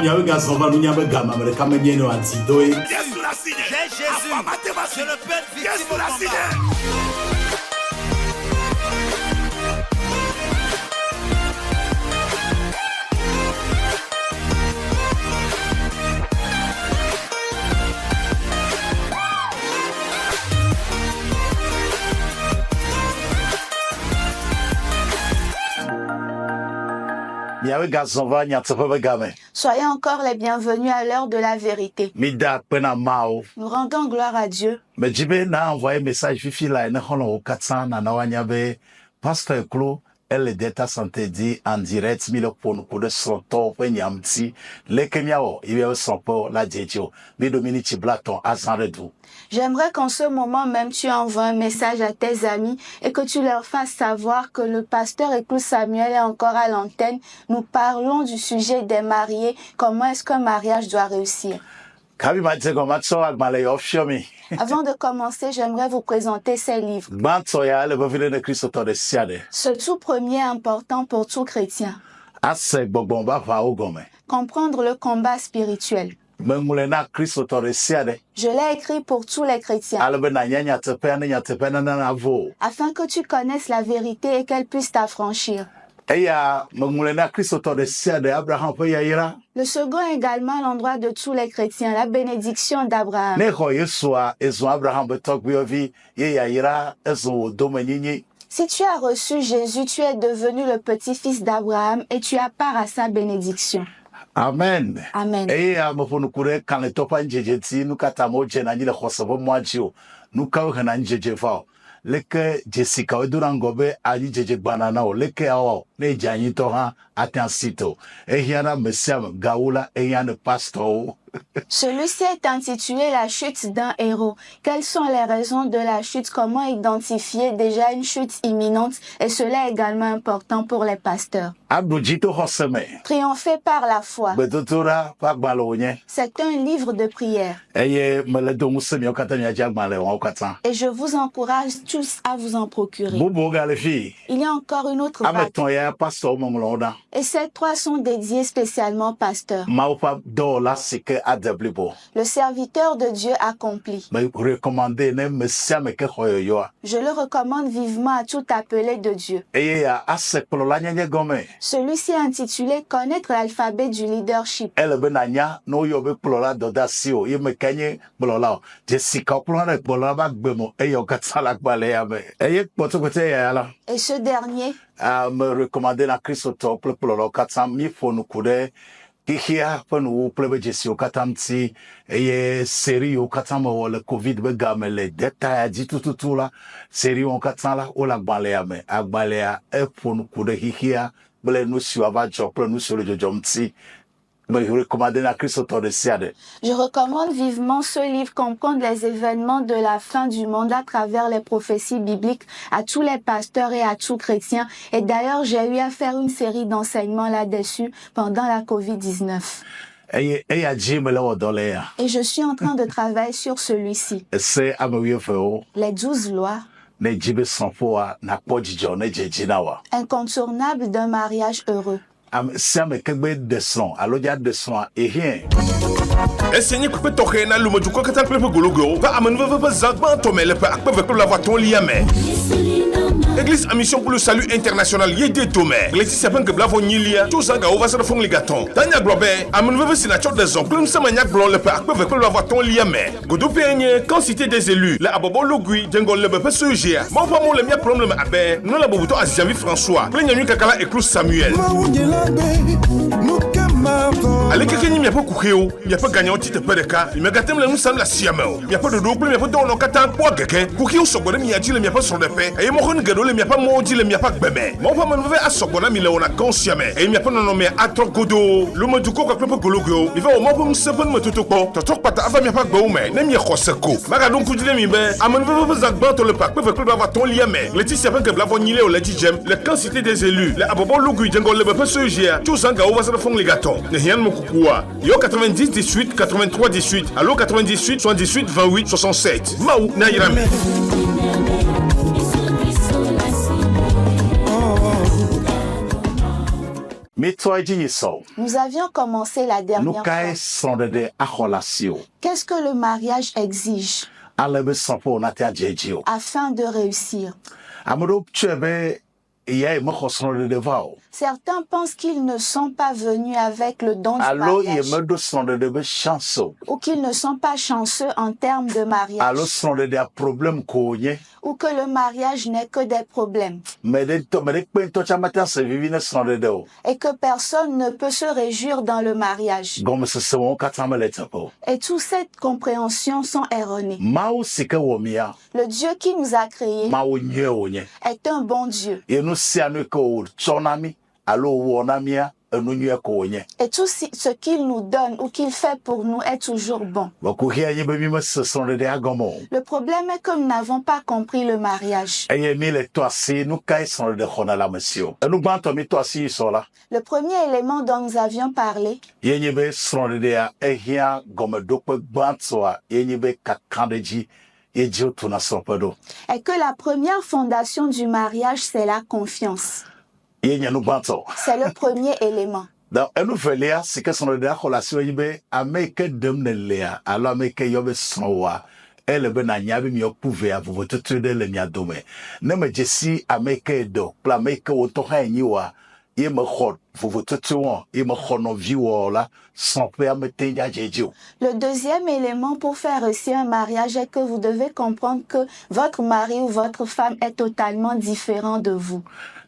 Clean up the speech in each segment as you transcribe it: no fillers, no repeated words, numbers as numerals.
Miawe gasova nous nyame gama me kama nyeno antidoe. Jésus, je le pète victime au combat. Soyez encore les bienvenus à l'heure de la vérité. Nous rendons gloire à Dieu. Mais Jibé n'a envoyé message fifi là, ne hono au 400 na nawanyabe pasteur Klo elle d'état santé dit en direct mille pour nous de son temps nyamti le kemiao il y son pour la djetio mais Dominique Blaton azanredou. J'aimerais qu'en ce moment même tu envoies un message à tes amis et que tu leur fasses savoir que le pasteur Éclou Samuel est encore à l'antenne. Nous parlons du sujet des mariés, comment est-ce qu'un mariage doit réussir. Avant de commencer, j'aimerais vous présenter ces livres. Ce tout premier est important pour tout chrétien. Comprendre le combat spirituel. Je l'ai écrit pour tous les chrétiens. Afin que tu connaisses la vérité et qu'elle puisse t'affranchir. Le second est également l'endroit de tous les chrétiens, la bénédiction d'Abraham. Si tu as reçu Jésus, tu es devenu le petit-fils d'Abraham et tu as part à sa bénédiction. Amen. Amen. Leke Jessica Odurangobe ali jeje banana o leke awo ne janyi to ha atensito ehiana mesiam gaula ehiana pastor. Celui-ci est intitulé La chute d'un héros. Quelles sont les raisons de la chute? Comment identifier déjà une chute imminente? Et cela est également important pour les pasteurs. Triompher par la foi. C'est un livre de prière. Et je vous encourage tous à vous en procurer. Il y a encore une autre vague. Et ces trois sont dédiés spécialement au pasteur. Le serviteur de Dieu accompli. Je le recommande vivement à tout appelé de Dieu. Celui-ci est intitulé Connaître l'alphabet du leadership. Et ce dernier me recommander la Christophe pour 400 000 pour nous courir. Kihia panu plebe Jesi okatamti eye série okatamo le Covid be gamele détail dit tout là série okatala o la gbalea me agbalea e ponu kude hihia bele nous suava job nous sur le jomti. Je recommande vivement ce livre comprendre les événements de la fin du monde à travers les prophéties bibliques à tous les pasteurs et à tous chrétiens. Et d'ailleurs, j'ai eu à faire une série d'enseignements là-dessus pendant la COVID-19. Et je suis en train de travailler sur celui-ci. Les 12 lois. Incontournable d'un mariage heureux. Enseignez que toke na lumo du kokata klepe gologo va amenve zagba tomele pe akpe la voiton liame. Église à mission pour le salut international yédé tomé. L'église c'est que blavo nilia tout ça ga over se fond ligaton. Tanya globe amenve signature des hommes plum samaniac blanc le pe akpe la voiton liame. Godo penye quantité des élus la abobo logui djengol le pe sujia. Mon pas mon le mia problème abe non la bobuto Aziami François. Plenya mi kakala Éclou Samuel. Allez, quelqu'un n'y a pas couché, il n'y a pas gagné au titre de cas, il m'a gâté le moussam la siamel. Il n'y a pas de double, il n'y a pas de nom qu'attend pour quelqu'un. Couché au second, il n'y a dit, il n'y a pas sur le paix. Et mon regard, il n'y a pas maudit, il n'y a pas bébé. Mon femme me veut à second, il y a consciemment. Et il n'y a pas nommé à trop godo. Le mot du coq à peu gologo. Il va au moins pour me sepon me tout au pot. Tu trouves pas ta femme, il n'y a pas gourmet. N'aime pas quoi co. Magadon coup de l'emibé. À mon veut vous agbanter le pack, peut avoir ton liamé. Les tissus que blavonilé au lati gem. La quantité des élus. Les abobo logu, djengol le peu sujia. Tout ça, gaou va se fond les gâtons. Rien de mon coucoua. Yo 90 18 83 18. Allo 98 78 28 67. Maou Nairame. Mitoi jiso. Nous avions commencé la dernière Nukai fois. sondede acholasio. Qu'est-ce que le mariage exige Alebe sampo natia jejio. afin de réussir? Amodo chebe ye moko sondede vao. Certains pensent qu'ils ne sont pas venus avec le don du Allo ye mariage medo sondede be chanso. ou qu'ils ne sont pas chanceux en termes de Allo mariage sondede a problem konye. ou que le mariage n'est que des problèmes Mede pento chamata se vivine sondede o. et que personne ne peut se réjouir dans le mariage. Gomme se sewo katamele tapo. Et toute cette compréhension sont erronées. Mao sike womia. Le Dieu qui nous a créés Mao nye onye. est un bon Dieu. Ye no sianu ko chonami. Allo wonamia. Enu nye ko onye. Et tout ce qu'il nous donne ou qu'il fait pour nous est toujours bon. Bakuhia ye be mi se sondede agomo. Le problème est que nous n'avons pas compris le mariage. Eye mi le toasi nu kai sondede khona la monsieur. Enu gbanto mi toasi sola. Le premier élément dont nous avions parlé Yenye be sondede a ehia gome dokpe gbanto a yenye be kakandeji yeji otuna sopedo. est que la première fondation du mariage, c'est la confiance. Yenye nu gbanto. C'est le premier élément. Donc enu velia sike sondede a relation yibe ameke dem ne lea alo ameke yobe sonwa. Elle be na nyabe mi okuve a vovotutu de le nyadome. Ne me jesi ameke do, pla ameke woto ha nyiwa. Ye me khot vovotutu won, ye me khono viwo la sans pe amete ya jeju. Le deuxième élément pour faire réussir un mariage est que vous devez comprendre que votre mari ou votre femme est totalement différent de vous.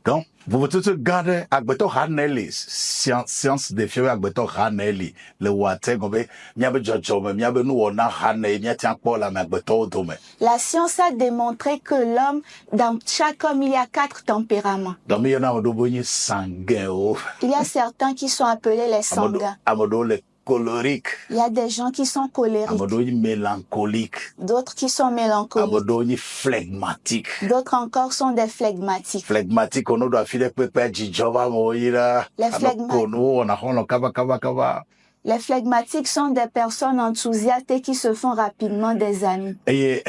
Donc, vovotutu garde agbeto haneli science de fiwe agbeto haneli le wate gobe nyabe jojo me nyabe nu wona haneli nyati akpo la agbeto dome. La science a démontré que l'homme, dans chaque homme, il y a 4 tempéraments. Donc mi yana odo boni sanguin o. Il y a certains qui sont appelés les sanguins. Amodo le colérique. Il y a des gens qui sont colériques, Amodo mélancolique. d'autres qui sont mélancoliques, Amodo flegmatique. d'autres encore sont des flegmatiques. Flegmatique, on doit filer pepe jijova moira. Les flegmatiques. On a hono kaba. Les flegmatiques sont des personnes enthousiastes et qui se font rapidement des amis. Et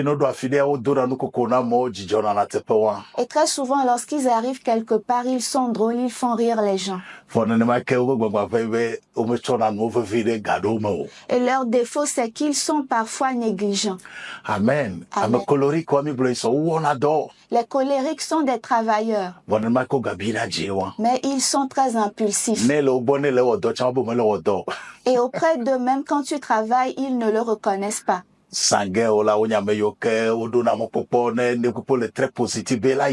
no doit filer au dora no kokona mo jijona na tepewa. Et très souvent, lorsqu'ils arrivent quelque part, ils sont drôles, ils font rire les gens. Fonema ke o gbagba febe o me chona no vivire gado mo. Et leur défaut, c'est qu'ils sont parfois négligents. Amen. Amen. Ame colori ko mi bless o wona do. Les colériques sont des travailleurs, Fonema ko gabina jewa. mais ils sont très impulsifs. Ne le bonne le odo chambo me le odo. Et auprès d'eux-mêmes, quand tu travailles, ils ne le reconnaissent pas. Sangue o la onya me yoke o do na mo popo ne popo le très positif be la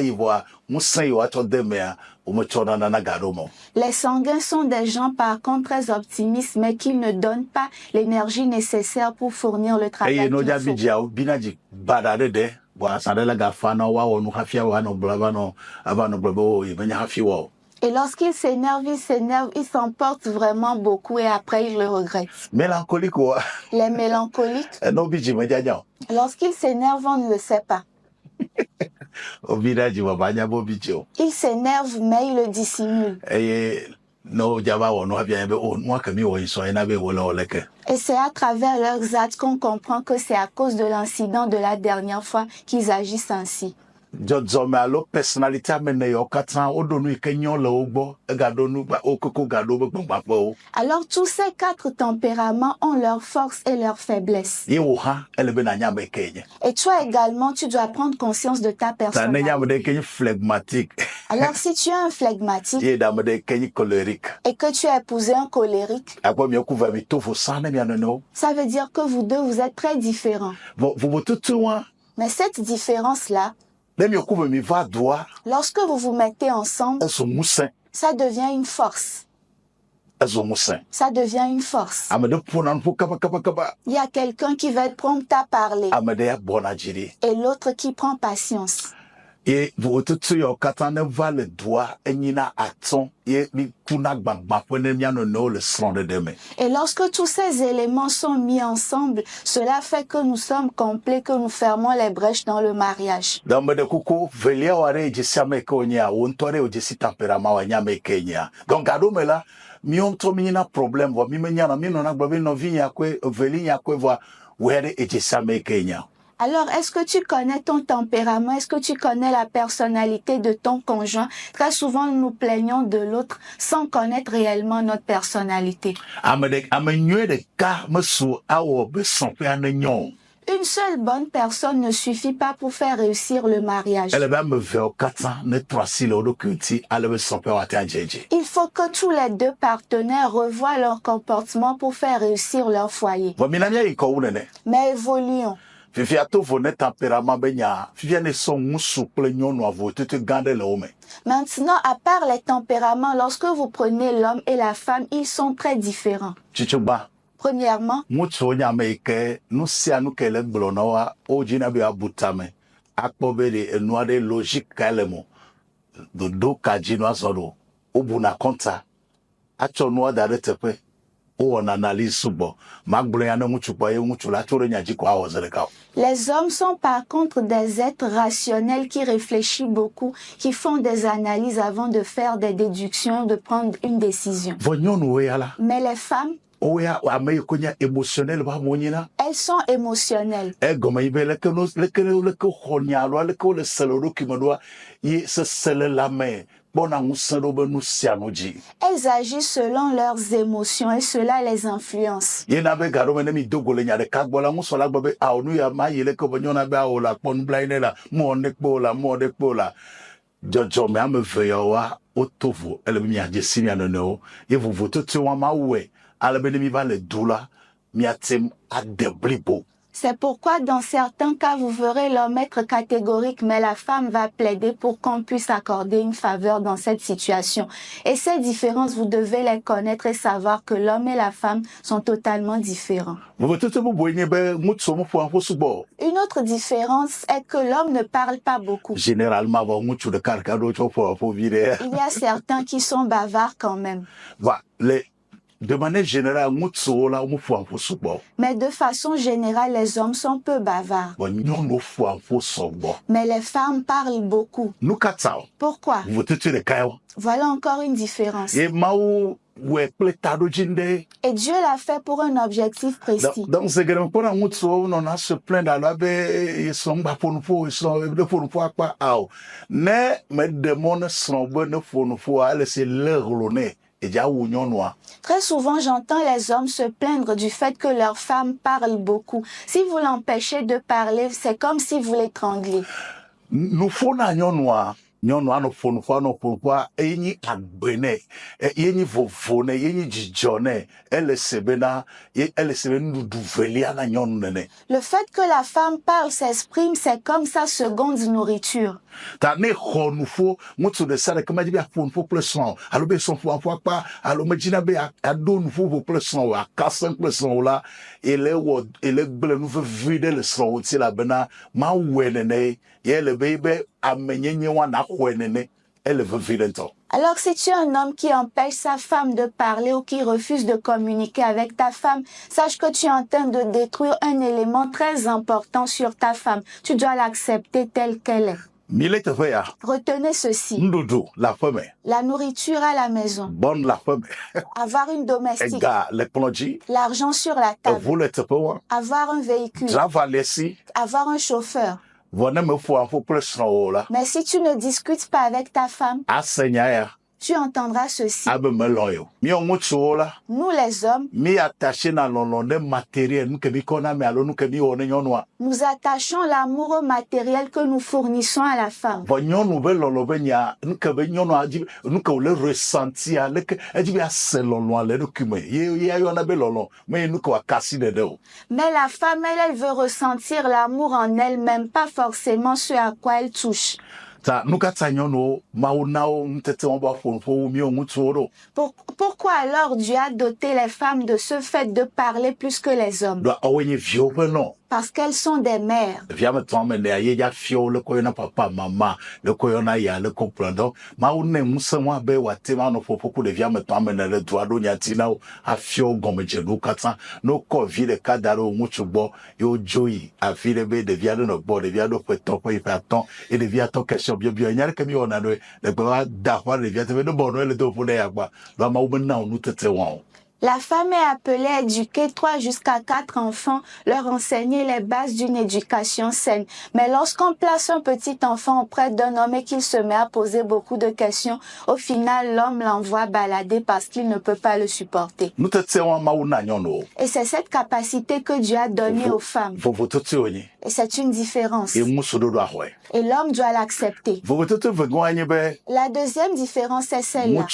ivoa musan yo ato demea o mo chona na gado mo. Les sanguins sont des gens par contre très optimistes, mais qui ne donnent pas l'énergie nécessaire pour fournir le travail Eye no qu'il ja faut. bijia o binaji badade de bo asandela ga fana wa o no hafia wa no blaba no aba no blabo e benya hafi wa. Et lorsqu'ils s'énervent, ils s'emportent vraiment beaucoup et après ils le regrettent. Mélancolique o. Les mélancoliques, No biji me jaja. lorsqu'ils s'énervent, on ne le sait pas. O binaji wa banya bo bijio. Ils s'énervent, mais ils le dissimulent. Eye no jaba wo no hafia be o mo akami wo so ina be wo la oleke. Et c'est à travers leurs actes qu'on comprend que c'est à cause de l'incident de la dernière fois qu'ils agissent ainsi. Jodzome alo personnalité amene yo katan odonu ikenyon le ogbo egadonu ba okoko gado gbagba po. Alors tous ces 4 tempéraments ont leurs forces et leurs faiblesses. Ye wo ha elebe na nyame kenye. Et toi également, tu dois prendre conscience de ta Ta ne personnalité. nyame de kenye phlegmatique. Alors si tu es un flegmatique Ye dame de kenye colérique. et que tu as épousé un colérique, Akwa mi okuva mi tofu sana mi anono. ça veut dire que vous deux, vous êtes très différents. Vous tutu wa Mais cette différence-là, le mi okuva mi va doa lorsque vous vous mettez ensemble, eso musen. ça devient une force. Eso musen. Ça devient une force. Amede pona npo kaba. Il y a quelqu'un qui va être prompt à parler Amede ya bona jiri. et l'autre qui prend patience. Et vous tutu yo katan ne va le doa enyina aton ye mi kuna gbagba pone mi anono le son de demain. Et lorsque tous ces éléments sont mis ensemble, cela fait que nous sommes complets, que nous fermons les brèches dans le mariage. Dans de kuku velia ware jesi amekonya wontore o jesi temperament wa nyame kenya. Donc gado mela mi onto mi na problème vo mi menya na mi no na gbobe no vi yakwe veli yakwe vo were e jesi amekenya. Alors, est-ce que tu connais ton tempérament? Est-ce que tu connais la personnalité de ton conjoint? Très souvent, nous nous plaignons de l'autre sans connaître réellement notre personnalité. Une seule bonne personne ne suffit pas pour faire réussir le mariage. Il faut que tous les deux partenaires revoient leur comportement pour faire réussir leur foyer. Mais évoluons. Maintenant, à part les tempéraments, lorsque vous prenez l'homme et la femme, ils sont très différents. Premièrement, les hommes sont par contre des êtres rationnels qui réfléchissent beaucoup, qui font des analyses avant de faire des déductions, de prendre une décision. Mais les femmes, elles sont émotionnelles. Elles agissent selon leurs émotions et cela les influence. C'est pourquoi dans certains cas, vous verrez l'homme être catégorique, mais la femme va plaider pour qu'on puisse accorder une faveur dans cette situation. Et ces différences, vous devez les connaître et savoir que l'homme et la femme sont totalement différents. Une autre différence est que l'homme ne parle pas beaucoup. Généralement, il y a certains qui sont bavards quand même. De manière générale, mais de façon générale, les hommes sont peu bavards. Mais les femmes parlent beaucoup. Pourquoi? Voilà encore une différence. Et Dieu l'a fait pour un objectif précis. Donc, c'est que on a se plaindre Très souvent, j'entends les hommes se plaindre du fait que leurs femmes parlent beaucoup. Si vous l'empêchez de parler, c'est comme si vous l'étrangliez. Nous faut nyɔnu anɔ ƒonuƒo anɔ ƒonuƒoa enyi agbene yenyi vovone yenyi dzidzɔne ele se bena nuɖuɖu velia na nyɔnu nene. Le fait que la femme parle, s'exprime, c'est comme sa seconde nourriture. Ta ne xɔ nuƒo ŋutsu ɖe sia ɖeke medzi be aƒo nuƒo kple srɔ̃ alo be srɔ̃ ƒo akpa alo medzina be aɖo nuƒoƒo kple srɔ̃ akasẽ kple srɔ̃ la ele gble nu vevi ɖe le srɔ̃ ŋuti elabena Mawɔe nene ye le be amenyenye wa naxɔe nene ele vevi ɖe ŋutɔ. Alors, si tu es un homme qui empêche sa femme de parler ou qui refuse de communiquer avec ta femme, sache que tu es en train de détruire un élément très important sur ta femme. Tu dois l'accepter telle qu'elle est. Retenez ceci. La femme. La nourriture à la maison. Bonne la femme. Avoir une domestique. L'argent sur la table. Avoir un véhicule. Avoir un chauffeur. Mais si tu ne discutes pas avec ta femme, tu entendras ceci. Nous les hommes, nous attachons l'amour au matériel que nous fournissons à la femme. Mais la femme, elle veut ressentir l'amour en elle-même, pas forcément ce à quoi elle touche. Pourquoi alors Dieu a doté les femmes de ce fait de parler plus que les hommes? Parce qu'elles sont des mères. La femme est appelée à éduquer 3 jusqu'à 4 enfants, leur enseigner les bases d'une éducation saine. Mais lorsqu'on place un petit enfant auprès d'un homme et qu'il se met à poser beaucoup de questions, au final, l'homme l'envoie balader parce qu'il ne peut pas le supporter. Et c'est cette capacité que Dieu a donnée aux femmes. Et c'est une différence. Et l'homme doit l'accepter. La deuxième différence est celle-là.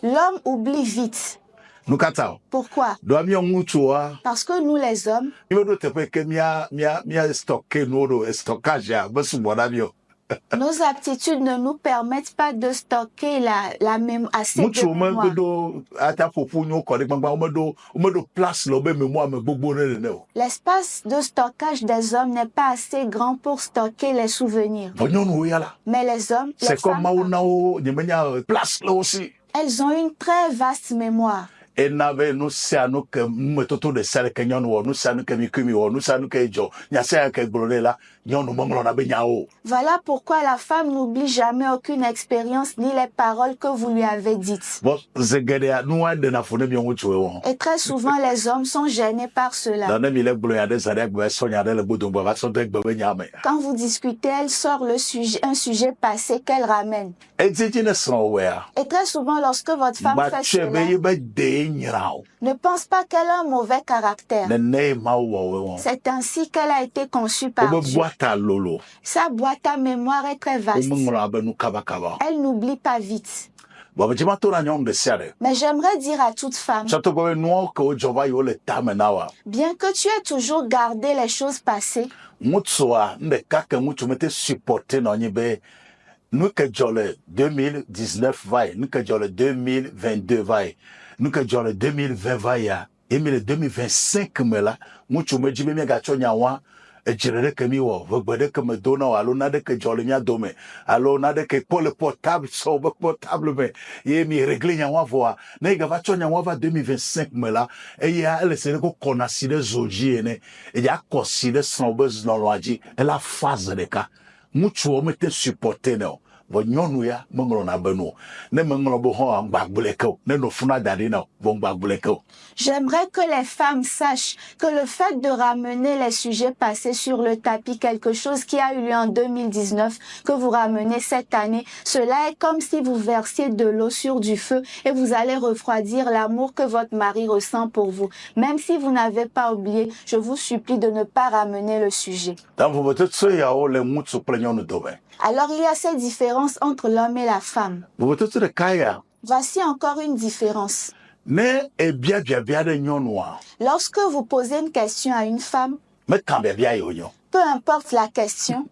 L'homme oublie vite. Pourquoi? Parce que nous les hommes, nos aptitudes ne nous permettent pas de stocker la mémoire assez de mémoire. L'espace de stockage des hommes n'est pas assez grand pour stocker les souvenirs. Mais les hommes, les femmes, elles ont une très vaste mémoire. Voilà pourquoi la femme n'oublie jamais aucune expérience ni les paroles que vous lui avez dites. Et très souvent, les hommes sont gênés par cela. Quand vous discutez, elle sort un sujet passé qu'elle ramène. Et très souvent, lorsque votre femme fait cela, ne pense pas qu'elle a un mauvais caractère. C'est ainsi qu'elle a été conçue par Dieu. Sa boîte à mémoire est très vaste. Elle n'oublie pas vite. Mais j'aimerais dire à toute femme, bien que tu aies toujours gardé les choses passées, nous que 2019 vaille, nous que 2022 vaille, nous que 2020 vaille, et le 2025 me là, mucho me dit me gacho nyawa, et jere que mi wo, vogbede que me dona alo na de que jole mia dome, alo na de que pour le portable so portable me, et mi régler nyawa voa, na ga vacho nyawa va 2025 me là, et ya elle se ko konaside zoji ene, et ya koside son buzz no loaji, et la phase de cas. Mucho me te supporter no. J'aimerais que les femmes sachent que le fait de ramener les sujets passés sur le tapis, quelque chose qui a eu lieu en 2019, que vous ramenez cette année, cela est comme si vous versiez de l'eau sur du feu et vous allez refroidir l'amour que votre mari ressent pour vous. Même si vous n'avez pas oublié, je vous supplie de ne pas ramener le sujet. Alors il y a cette différence entre l'homme et la femme. Voici encore une différence. Lorsque vous posez une question à une femme, peu importe la question,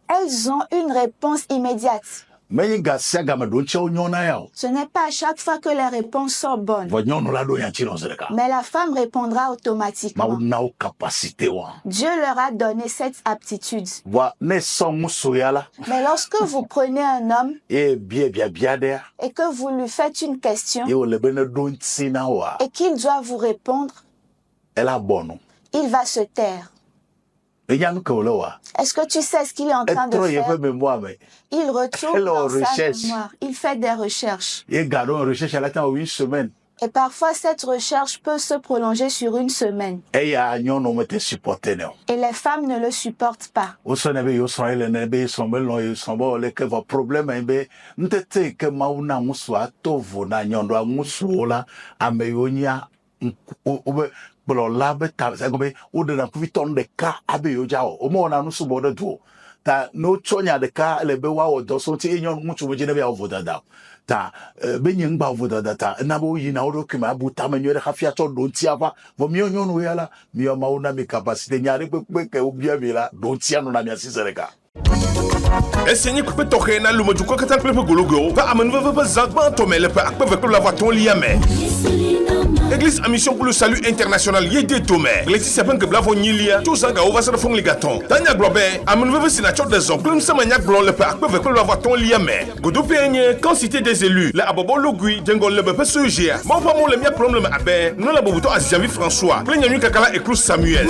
elles ont une réponse immédiate. Ce n'est pas à chaque fois que les réponses sont bonnes. Mais la femme répondra automatiquement. Dieu leur a donné cette aptitude. Mais lorsque vous prenez un homme et que vous lui faites une question et qu'il doit vous répondre, il va se taire. Est-ce que tu sais ce qu'il est en train de faire? Il retourne dans sa mémoire. Il fait des recherches. Et parfois, cette recherche peut se prolonger sur une semaine. Et les femmes ne le supportent pas. Ta no chonya de ka lebe wa odo so ti enyon muchu mo jine be ovodada ta benyin ba ovodada ta na bo yi na odo kima buta menyo de hafia to do ti ava vo mi onyon no yala mi o ma una mi capacité nyare pe ke obia mi la do ti anu na mi asisereka. Enseignez que toke na lumo du ko katan pepe gologo va amenu va zagba tomele pe akpe avec la voix ton liame. Église à mission pour le salut international Yédé Tomé. L'église s'appelle que Blavo Nilia, tout ça va se faire les gâtons. Tania Globé, à mon neveu signature des hommes, comme ça maniaque blanc le peu avec la voix ton liamé. Godou Pénier, quantité des élus, la abobo logui, djengol le peu sujet. Mon pas mon le mien problème à ben, non la bobuto à Jean-François, plein de Kakala et Cruz Samuel.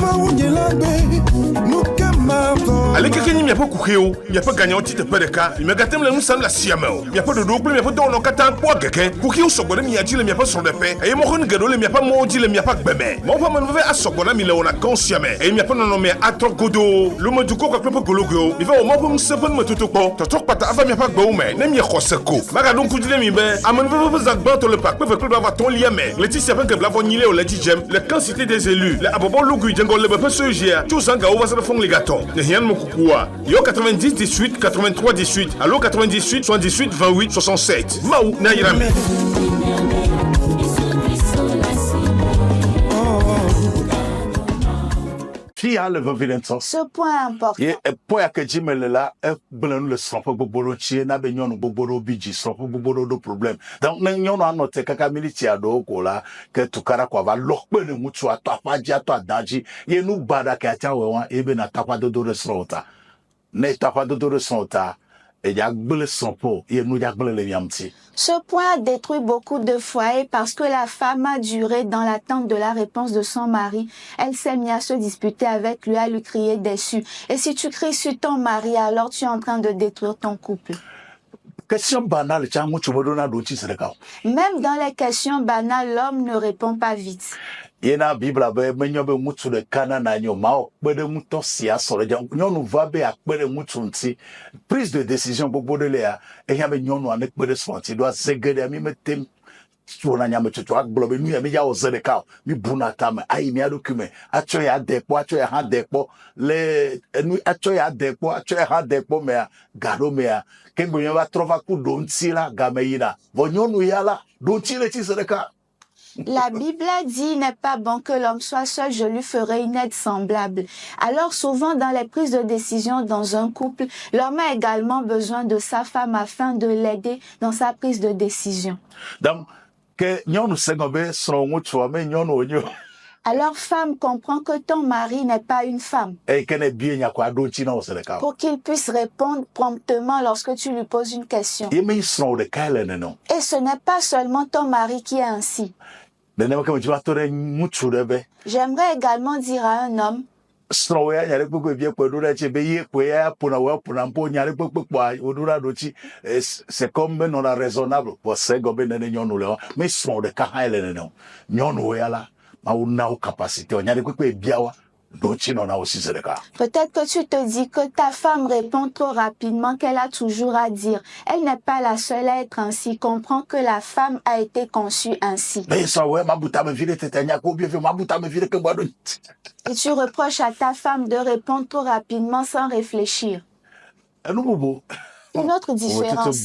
Ale keke ni miapo kuheo, miapo ganya oti te pedeka, miagatem le musam la siamel. Miapo de double, miapo dono katan kwa geke, kuheo sogore miaji le miapo sondepe, e mo kon gedo le miapo moji le miapo gbeme. Mo pa manve asogona mi le ona konsiame, e miapo no me atrogodo, lo mo duko kwa klepo gologo. Mi va o mo pum sepen me tutoko, totok pata ava miapo gbome, ne mi khoseko. Maga don kudile mi be, amanve zakban to le pak, pe club va ton liame. Laetitia pen ke blavo nyile o leti jem, le quantité des élus, le abobo lugu djengo le be sojia, tout sanga o va se fond les gâtons. Ne rien mo kukua. Yo 90 18 83 18, allo 98 78 28 67. Maou na yirame. Fia le violence. Ce point important. Ye point que Jimmy là blanc le son pour bobolo chie na be nyonu bobolo biji son pour bobolo do problème. Donc na nyonu anote kaka militaire do ko la que tukara kwa va lokpe ne mutu atwa paji atwa daji ye nu bada ka tia wewa ebe na takwa do restaurant. Ne takwa do restaurant et ya gbele son po ye nu ya gbele le yamti. Ce point a détruit beaucoup de foyers parce que la femme a duré dans l'attente de la réponse de son mari. Elle s'est mise à se disputer avec lui, à lui crier dessus. Et si tu cries sur ton mari, alors tu es en train de détruire ton couple. Question banale, Même dans les questions banales, l'homme ne répond pas vite. Yena Bible be menyo be mutu de kana na nyo ma okpede muto sia soro ja nyonu va be akpede mutu nti prise de décision bobo de lea e ya be nyonu an ekpede sfonti do azegede mi metem tuona nya metutu agbo be nu ya me ya ozede ka mi buna tame ayi mi adokume acho ya depo acho ya ha depo le enu acho ya depo acho ya ha depo me gado me kembo nyo va trova ku don tira gameyina vo nyonu yala don tire ti sedeka. La Bible a dit, il n'est pas bon que l'homme soit seul, je lui ferai une aide semblable. Alors souvent dans les prises de décision dans un couple, l'homme a également besoin de sa femme afin de l'aider dans sa prise de décision. Donc, que nyonu sengobe son mutu ame nyonu onyo. Alors femme, comprends que ton mari n'est pas une femme. Pour qu'il puisse répondre promptement lorsque tu lui poses une question. Et ce n'est pas seulement ton mari qui est ainsi. J'aimerais également dire à un homme, c'est comme non raisonnable pour ce mais son de capacité peut-être que tu te dis que ta femme répond trop rapidement, qu'elle a toujours à dire. Elle n'est pas la seule à être ainsi. Comprends que la femme a été conçue ainsi. Et tu reproches à ta femme de répondre trop rapidement sans réfléchir. Une autre différence.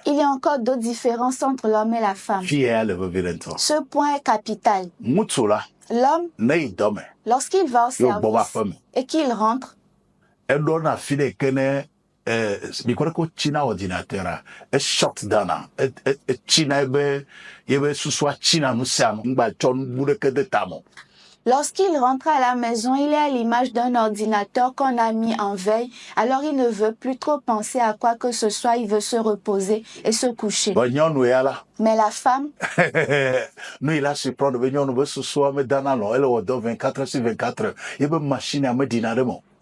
Il y a encore d'autres différences entre l'homme et la femme. Ce point est capital. L'homme, lorsqu'il va au service et qu'il rentre, lorsqu'il rentre à la maison, il est à l'image d'un ordinateur qu'on a mis en veille. Alors il ne veut plus trop penser à quoi que ce soit. Il veut se reposer et se coucher. Mais la femme, nous, il a su prendre,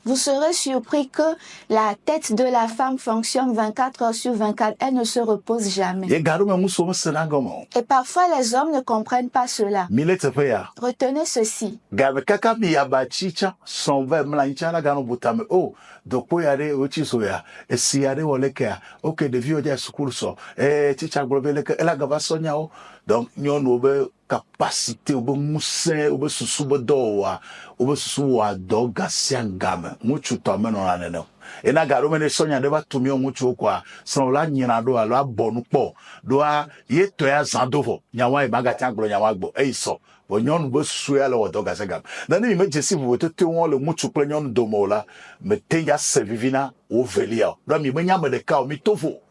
vous serez surpris que la tête de la femme fonctionne 24 heures sur 24. Elle ne se repose jamais. Et parfois, les hommes ne comprennent pas cela. Retenez ceci. Donc, nous capacité obe musen obe susu be dowa obe susu wa doga siangame muchu to meno na nene e na garo mene sonya de ba tumi muchu kwa so la nyina do ala bonu po do a ye to ya zandovo nyawa e baga tianglo nyawa gbo e so bo nyonu be susu ya le doga siangame na ni me jesi vous te won le muchuple nyonu do mo la me te ya servivina o velia do mi me nyama de ka o mi tovo.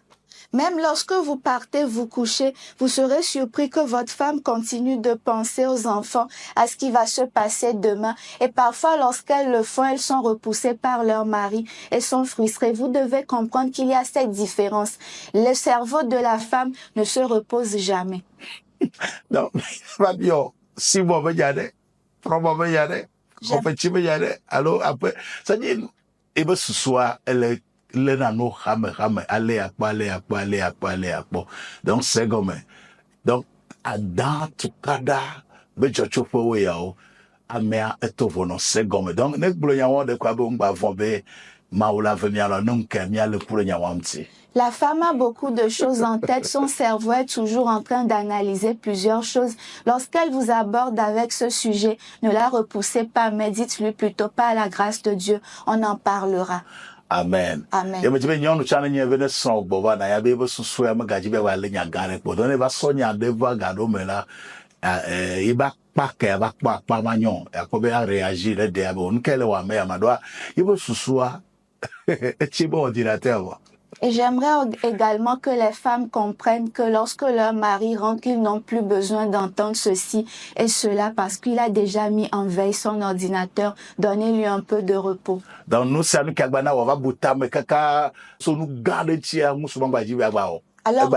Même lorsque vous partez vous coucher, vous serez surpris que votre femme continue de penser aux enfants, à ce qui va se passer demain. Et parfois, lorsqu'elles le font, elles sont repoussées par leur mari et sont frustrées. Vous devez comprendre qu'il y a cette différence. Le cerveau de la femme ne se repose jamais. Non, Fabio, si vous me regardez, J'aime. Kɔfɛtsi be ya ɖe alo aƒe sadi ebe susua ele lena no xame ale akpɔ donc c'est comme donc ada tukaɖa be dzɔtsoƒewo yawo amea eto vɔ nɔ se gɔme donc ne gblɔ nyawo ɖe kɔ abe ŋgba vɔ be mawu la ve mialɔ ne ŋkɛ miale ku ɖe nyawa ŋuti. La femme a beaucoup de choses en tête. Son cerveau est toujours en train d'analyser plusieurs choses. Lorsqu'elle vous aborde avec ce sujet, ne la repoussez pas, mais dites-lui plutôt pas à la grâce de Dieu. On en parlera. Amen. Amen. Ye me be nyɔnu tsã ne nye be ne srɔ̃ gbɔ va na ya be susu ya megadzi be wòale nya gã ɖe kpɔ donc ne va sɔ nya ɖe va ga ɖo me la ye ba kpa ke va kpɔ akpa ma nyɔ akpɔ be aréagir ɖe ɖea be nu ke le wɔ ame ya ma ɖoa ye be susua etsi be ordinateur vɔ. Et j'aimerais également que les femmes comprennent que lorsque leur mari rentre, ils n'ont plus besoin d'entendre ceci et cela parce qu'il a déjà mis en veille son ordinateur. Donnez-lui un peu de repos. Donc nous c'est nous qui agbana wa va buta me kaka so nous garde tia musu bangba ji ba o. Alors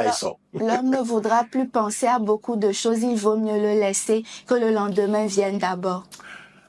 l'homme ne voudra plus penser à beaucoup de choses. Il vaut mieux le laisser que le lendemain vienne d'abord.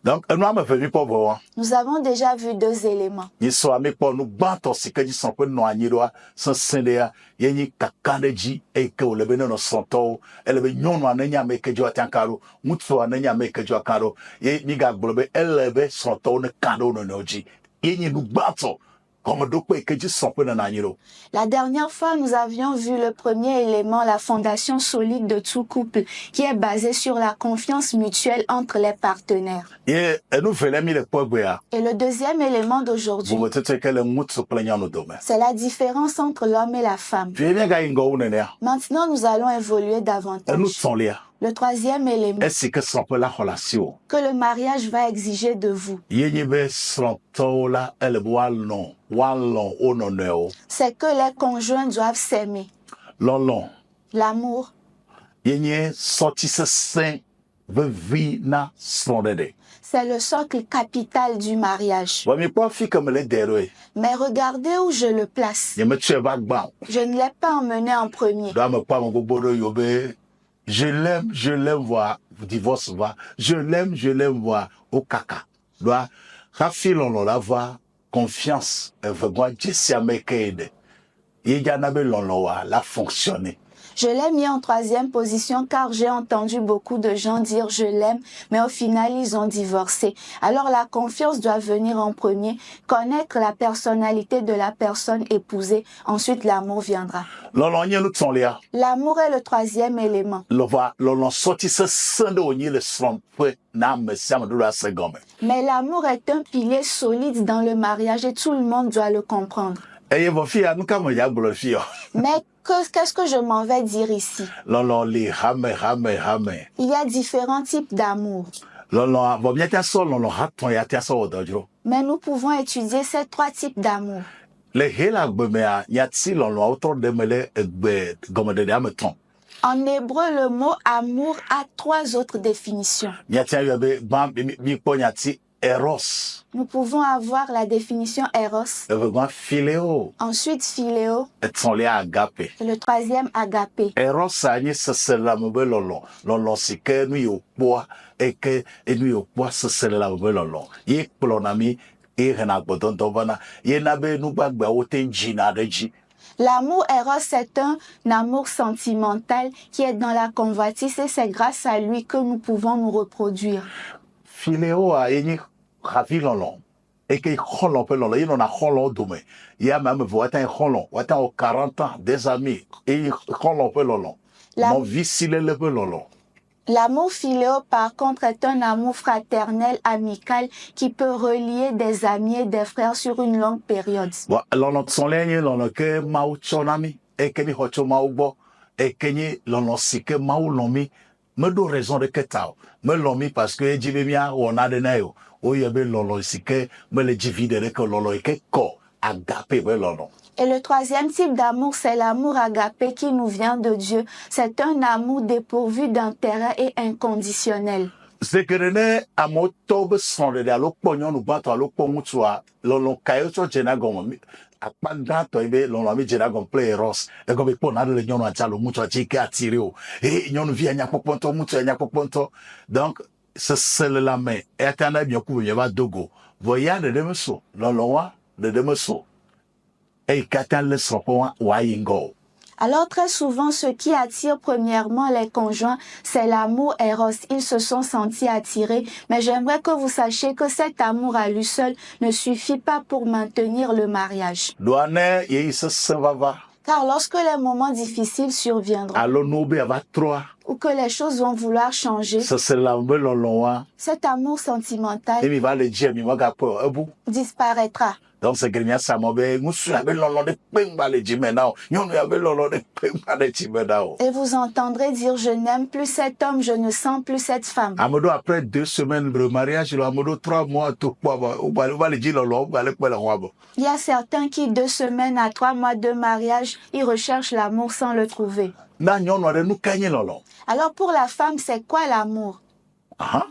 Donc nous avons fait pour voir. Nous avons déjà vu deux éléments. Ils sont amis pour nous battre ce que ils sont pour nous annidoa sans sendea yeni kakandeji et que le beno no santo elle be nyono ananya me que jo atankaro mutso ananya me que jo akaro ye ni ga globe elle be santo ne kando no noji yeni nous battre comme donc que Dieu sont pour nous annido. La dernière fois, nous avions vu le premier élément, la fondation solide de tout couple, qui est basée sur la confiance mutuelle entre les partenaires. Et nous faisons mis le point. Et le deuxième élément d'aujourd'hui, c'est la différence entre l'homme et la femme. Maintenant, nous allons évoluer davantage. Le troisième élément, que le mariage va exiger de vous, c'est que les conjoints doivent s'aimer. L'amour, c'est le socle capital du mariage. Mais regardez où je le place. Je ne l'ai pas emmené en premier. Je l'aime voir, divorce va. Je l'aime voir, au caca. Doit, Rafi l'on la voir, confiance, vraiment, Jessia Mekede. Il y a la fonctionner. Je l'ai mis en troisième position car j'ai entendu beaucoup de gens dire je l'aime, mais au final ils ont divorcé. Alors la confiance doit venir en premier, connaître la personnalité de la personne épousée, ensuite l'amour viendra. L'amour est le troisième élément. Mais l'amour est un pilier solide dans le mariage et tout le monde doit le comprendre. Mais qu'est-ce que je m'en vais dire ici? Il y a différents types d'amour. Mais nous pouvons étudier ces trois types d'amour. En hébreu, le mot amour a trois autres définitions. Nous pouvons avoir la définition eros. Ensuite philéo. Et le troisième agapé. Eros c'est la mauvaise lolo c'est que nous y poids et que nous y poids c'est la mauvaise lolo. Y plonami et renabodon dovana. Y nabe nous bagba oten jina deji. L'amour eros c'est un amour sentimental qui est dans la convoitise et c'est grâce à lui que nous pouvons nous reproduire. Philéo a yeni ravi lolo. Et que holon pe lolo, il en a holon dome. Il y a même voitin holon, voitin au 40 ans, des amis, et holon pe lolo. Mon vie s'il est le pe lolo. L'amour philéo, par contre, est un amour fraternel, amical, qui peut relier des amis et des frères sur une longue période. L'on son ligne, l'on que maou chonami, et que ni hocho maoubo, et que ni l'on si que maou lomi, me do raison de que tao. Me lomi parce que jibemia ou on a de nayo. Ou y avait l'on si que me le divide que l'on que ko agapé me l'on. Et le troisième type d'amour, c'est l'amour agapé qui nous vient de Dieu. C'est un amour dépourvu d'intérêt et inconditionnel. C'est que ne amotobe son de alo pognon nous bato alo pomutua lolo kayocho jenagomo akpanda to ibe lolo ami jenagomo play ross e go be pon na le nyono achalo mutua chike atire o e nyono vi anya poponto mutua anya poponto donc sesele la me etana bien ku bien ba dogo voya de demeso lolowa de demeso e katan le sopo wa yingo. Alors très souvent, ce qui attire premièrement les conjoints, c'est l'amour Eros. Ils se sont sentis attirés, mais j'aimerais que vous sachiez que cet amour à lui seul ne suffit pas pour maintenir le mariage. Douane ye sese va Car lorsque les moments difficiles surviendront, alo no be va 3 ou que les choses vont vouloir changer, sese la me lolowa cet amour sentimental e mi va le je mi ga po ebu. disparaîtra. Donc c'est gremia samobe musu ave lolo de pemba le jimenao nyonu ave lolo de pemba le jimenao. Et vous entendrez dire, je n'aime plus cet homme, je ne sens plus cette femme. Amodo après 2 semaines de mariage, le amodo 3 mois tout quoi va le dire lolo va le quoi wabo. Il y a certains qui, 2 semaines à 3 mois de mariage, ils recherchent l'amour sans le trouver. Na nyonu ade nu kanye lolo. Alors pour la femme, c'est quoi l'amour? Aha.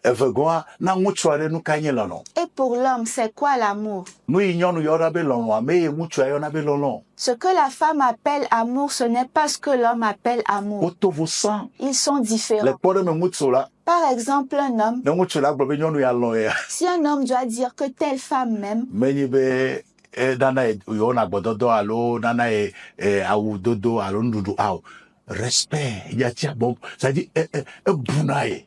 Evegwa na ngutu ade nu kanye lolo. Et pour l'homme, c'est quoi l'amour? Nu nyonu yora be lolo me ngutu ayona be lolo. Ce que la femme appelle amour, ce n'est pas ce que l'homme appelle amour. Oto vous sang. Ils sont Le différents. pore me ngutu la. Par exemple, un homme, Na ngutu la gbo be nyonu ya lo ya. si un homme doit dire que telle femme m'aime, Menyi be nana yona gbododo alo nana awu dodo alo ndudu aw. Respect ya tia bon. Ça dit bunaye.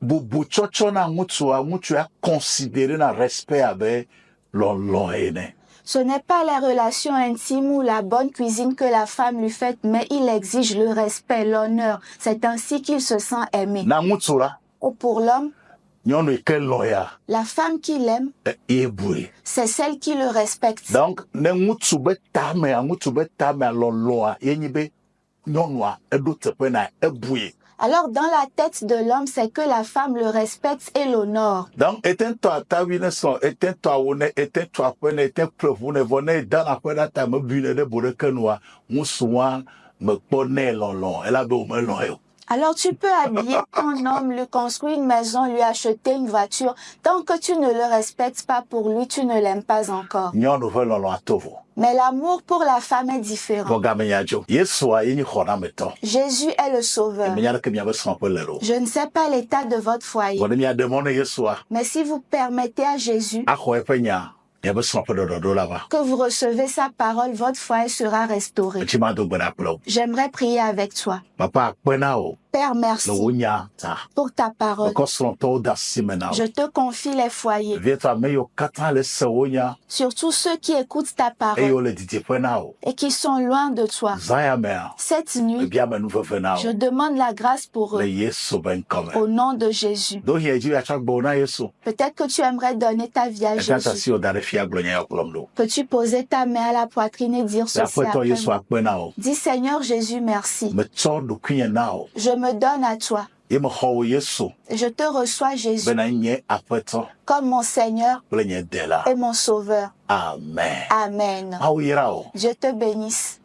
Bu chocho na ngutu ya considérer na respect abe lolo ene. ce n'est pas la relation intime ou la bonne cuisine que la femme lui fait, mais il exige le respect, l'honneur. C'est ainsi qu'il se sent aimé. Na ngutu la Ou pour l'homme, nyonu ke loya la femme qu'il aime, ebui. c'est celle qui le respecte. Donc ne ngutu be tame loloa yenyi be nyonua edo tepe na ebui. Alors dans la tête de l'homme, c'est que la femme le respecte et l'honore. Donc eten to atawine so eten to awone eten to apene eten prevune vone dans la kwena ta me bune de bore kenua musuwa me pone lolo ela be o me lo yo. Alors tu peux habiller ton homme, lui construire une maison, lui acheter une voiture. Tant que tu ne le respectes pas pour lui, tu ne l'aimes pas encore. Nyonu ve lolo atovo. Mais l'amour pour la femme est différent. Boga menyajo. Yesu a yenyi khona meto. Jésus est le sauveur. Menyana ke miabe son pe lelo. Je ne sais pas l'état de votre foyer, Bone mia demone Yesu a mais si vous permettez à Jésus akho efenya miabe son pe do la ba. que vous recevez sa parole, votre foyer sera restauré. Chima do gbara plo. J'aimerais prier avec toi. Papa akpena o. Père, merci Le wunya ta. pour ta parole. Ko son to da simena. Je te confie les foyers, Vieta me yo katan le se wunya surtout ceux qui écoutent ta e parole yo le didi pena o. et qui sont loin de toi. Zaya me. Cette E nuit, bia me nu fefena je o. demande la grâce pour Le eux, Yesu ben come. au nom de Jésus. Do hi eji ya chak bona Yesu. Peut-être que tu aimerais donner ta vie à E tata Jésus. si o dare fia glonya yo klomdo. Peux-tu poser ta main à la poitrine et dire La ceci foto après Yesu moi? akpena o. Dis Seigneur Jésus, merci. Me tso do kunye na o. Je me donne à toi. Ye me ho Yesu. Je te reçois Jésus Bena nye afeto. comme mon Seigneur Le nye dela. et mon Sauveur. Amen. Amen. Au yira o. Dieu te bénisse.